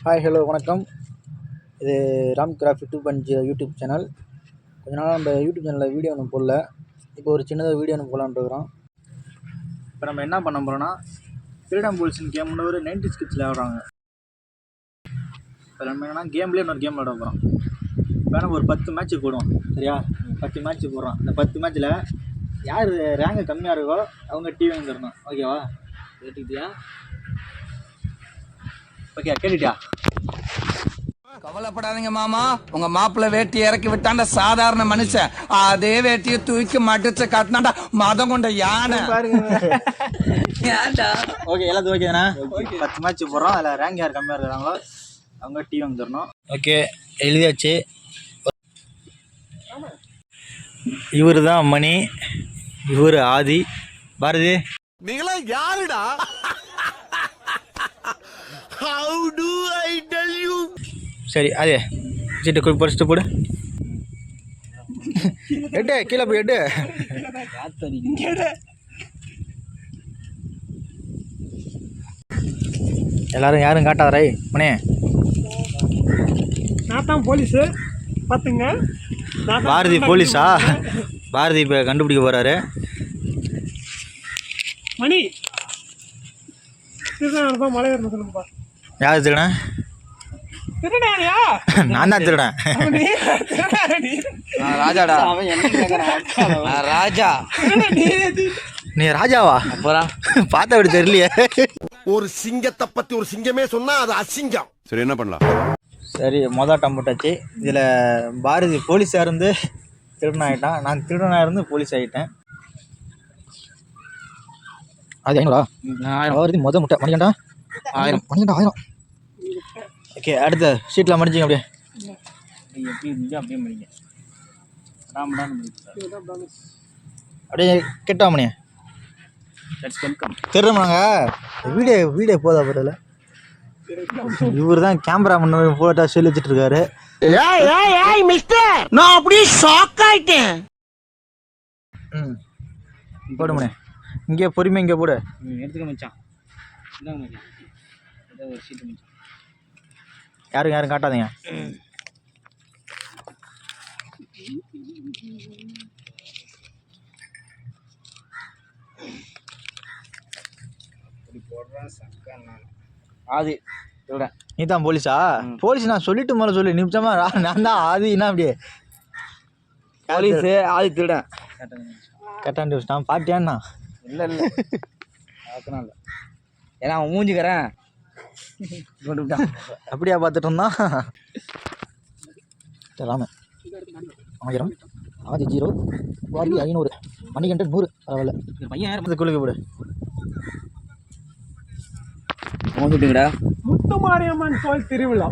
Hi hello வணக்கம். இது Ram craft 2.0 YouTube channel. கொஞ்ச நாள் நம்ம யூடியூப் சேனலில் வீடியோ ஒன்று போடல. இப்போ ஒரு சின்னதாக வீடியோ ஒன்று போடலான்ட்டு இருக்கிறோம். இப்போ நம்ம என்ன பண்ண போகிறோன்னா, ஃப்ரீடம் போல்ஸ்னு கேம்னு ஒரு 90s கிட்ஸ் விளையாடுறாங்க. இப்போ நம்ம என்னன்னா கேம்லேயே இன்னொரு கேம் விளையாட போகிறோம். இப்போ நம்ம ஒரு 10 மேட்ச்சு போடுவோம், சரியா? 10 மேட்ச்சு போடுறோம். அந்த 10 மேட்ச்சில் யார் ரேங்கு கம்மியாக இருக்கோ அவங்க டிவி வாங்கி தரணும். ஓகேவா? கேட்டுக்கிட்டியா? ஓகே, கேட்டுட்டியா? கவலைப்படாதீங்க மாமா, உங்க மாப்பிள்ள வேட்டி இறக்கி விட்டாண்ட சாதாரண மனுஷன் அதே வேட்டியை தூக்கி மடிச்சு காட்டினாண்டா மதம் கொண்ட யானை பாருங்க. ஓகே, எல்லாத்துக்கும் ஓகேண்ணா. 10 மேட்ச் போடுறோம். அதில் ரேங்க் யார் கம்மியாக இருக்கிறாங்களோ அவங்க டிவி வாங்கி தரணும். ஓகே, எழுதியாச்சு. இவர் தான் மணி, இவர் ஆதி, பாரதி. நீங்களா யாருடா? How do I tell you? சரி, அதே சீட்டை குறிப்பு பறிச்சுட்டு போடு. எட்டு கீழே போய் எட்டு. எல்லாரும் யாரும் காட்டாதரை மணி. நான் தான் போலீஸு பார்த்துங்க. பாரதி போலீஸா? பாரதி இப்போ கண்டுபிடிக்க போகிறாரு. மணி திருடா மலை ஏறணும் சொல்லுங்கப்பா. யார் திருடன்? திருடானியா? நான் தான் திருடன். ராஜாடா, ராஜா. நீ ராஜாவா? அப்புறம் பார்த்தா அப்படி தெரியலையே. ஒரு சிங்கத்தை பத்தி ஒரு சிங்கமே சொன்னா அது அசிங்கம். சரி, என்ன பண்ணலாம்? சரி, மொதல் அட்டம் போட்டாச்சு. இதில் பாரதி போலீஸாக இருந்து திருடன் ஆகிட்டான். நான் திருடனாக இருந்து போலீஸ் ஆகிட்டேன். அது 500 பாரதி மொதல் முட்டை மணிக்கண்டா 1000 மணிக்கண்டா 1000. ஓகே, அடுத்த ஷீட்டில் மடிச்சிங்க. அப்படியே எப்படி இருந்துச்சு அப்படியே மடிங்க. அப்படியே கெட்டா மணியா திருடமாங்க. வீடியோ போதா போதில். இவர் தான் கேமரா முன்னாடி போட்டா சொல்லி வச்சுட்டு இருக்காரு. நான் அப்படியே ஷாக் ஆயிட்டேன். போடு மணி, இங்கே பொறுமை இங்கே போடு. எடுத்துக்க மச்சான். இந்தாங்க மச்சான், ஏதோ ஒரு சீட்டு மச்சான். யாரும் காட்டாதீங்க. ஆதி நீ தான் போலீஸா? போலீஸ் நான் சொல்லிட்டு மேலே சொல்லி நிமிஷமா நான் தான் ஆதினா. அப்படியே போலீஸு ஆதி திருடன் கட்டாண்டி வச்சுட்டான். பாட்டியான்னா இல்லை அதனால இல்லை, ஏன்னா அவன் மூஞ்சிக்கிறேன் கொண்டு விட்டான். அப்படியா பார்த்துட்டு இருந்தான். ராம 1000, ஆதி 0, பாரதி 500, மணிகண்டன் 100. பரவாயில்ல, பையன் குளிக்க போடு. வந்துட்டுங்கடா. முத்து மாரியம்மன் கோயில் திருவிழா.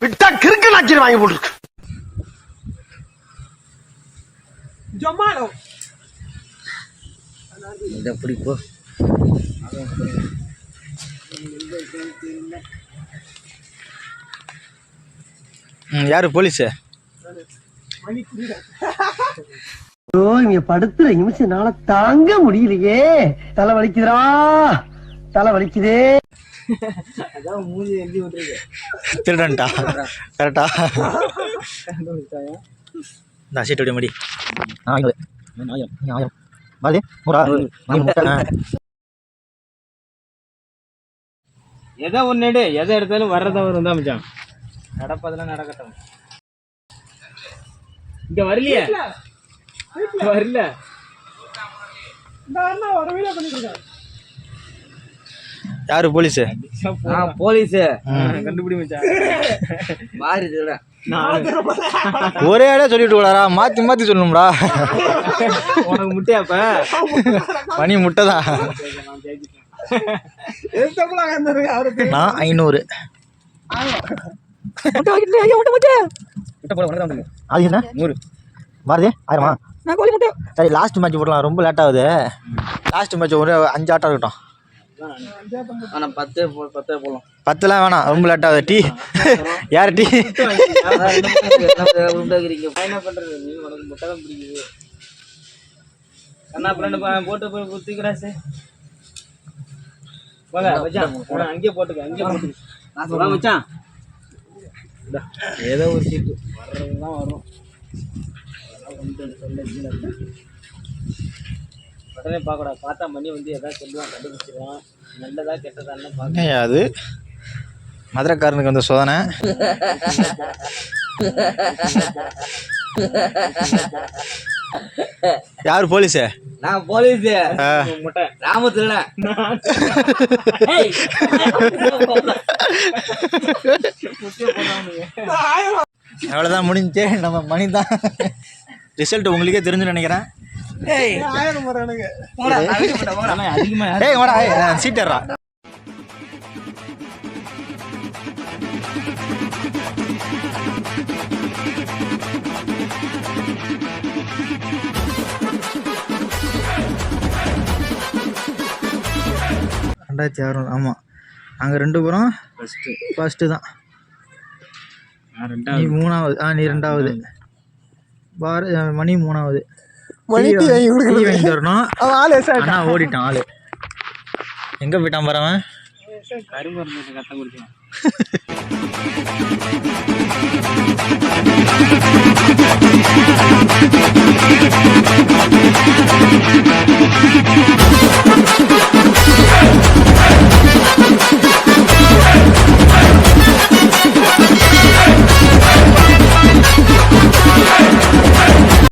விட்டா கிறுக்கு நாச்சில் வாங்கி போட்டுருக்கு. ஜொமாலோ இதை பிடிப்போ. யாரு போலீஸு? இங்க படுத்துற நிமிஷம்னால தாங்க முடியலையே. தலை வலிக்குதுடா, தலை வலிக்குதே. அதான் மூஞ்சி எழுதி விட்டுருக்கு. திருடன்ட்டா கரெக்டா? நான் சீட்டு விட முடி. 1000 பாரதி 100. எதை ஒன்று எதை எடுத்தாலும் வர்றதவர் இருந்தா மச்சான். நடப்பதெல்லாம் நடக்கட்டும். இங்க வரலையே, வரல. யாரு போலீஸு? போலீஸு கண்டுபிடி மச்சான். மாறி திருடன் ஒரே இடம் சொல்லிட்டு கூடாரா? மாற்றி மாற்றி சொல்லணும்டா. உனக்கு முட்டையாப்ப பனி முட்டை தான். நான் 500. அது என்ன 100 பாரதி 1000. சரி, லாஸ்ட் மேட்ச் போடலாம். ரொம்ப லேட் ஆகுது. லாஸ்ட் மேட்ச் ஒரு 5 ஆட்டம் இருக்கட்டும். ஆனால் 10 போடலாம். 10லாம் வேணாம், ரொம்ப லேட்டாகுது. டீ யார் டீ? என்ன பண்ணுறது, நீ உனக்கு முட்டை தான் பிடிக்குது. அண்ணா ஃப்ரெண்டு போட்டு போய் குத்திக்கிறாசு. வாங்க மச்சான், அங்கேயே போட்டுக்க, அங்கேயே போட்டுக்க. நான் சொல்ல மச்சான், ஏதோ ஒரு சீட்டு வர்றதுதான் வரும். உடனே பார்க்கக்கூடாது, பார்த்தா மணி வந்து எதாவது சொல்லுவான், கண்டுபிடிச்சிருவான். நல்லதா கெட்டதான்னு பார்க்க. அது மதுரைக்காரனுக்கு வந்த சோதனை. யாரு போலீஸு? நான் போலீஸ் முட்டை ராமத்துல. அவ்வளோதான், முடிஞ்சே. நம்ம மணி தான். ரிசல்ட் உங்களுக்கே தெரிஞ்சுன்னு நினைக்கிறேன். சீட்டர்ரா. ஆமாம், நாங்கள் 2 பேரும் ஃபஸ்ட்டு தான். நீ 3வது. நீ 2வது. மணி 3வது. டீ வாங்கிட்டு வரணும். அண்ணா ஓடிட்டான் ஆளு. எங்கே போயிட்டான் பாரு, கரும்பு கத்த குடிச்சான்.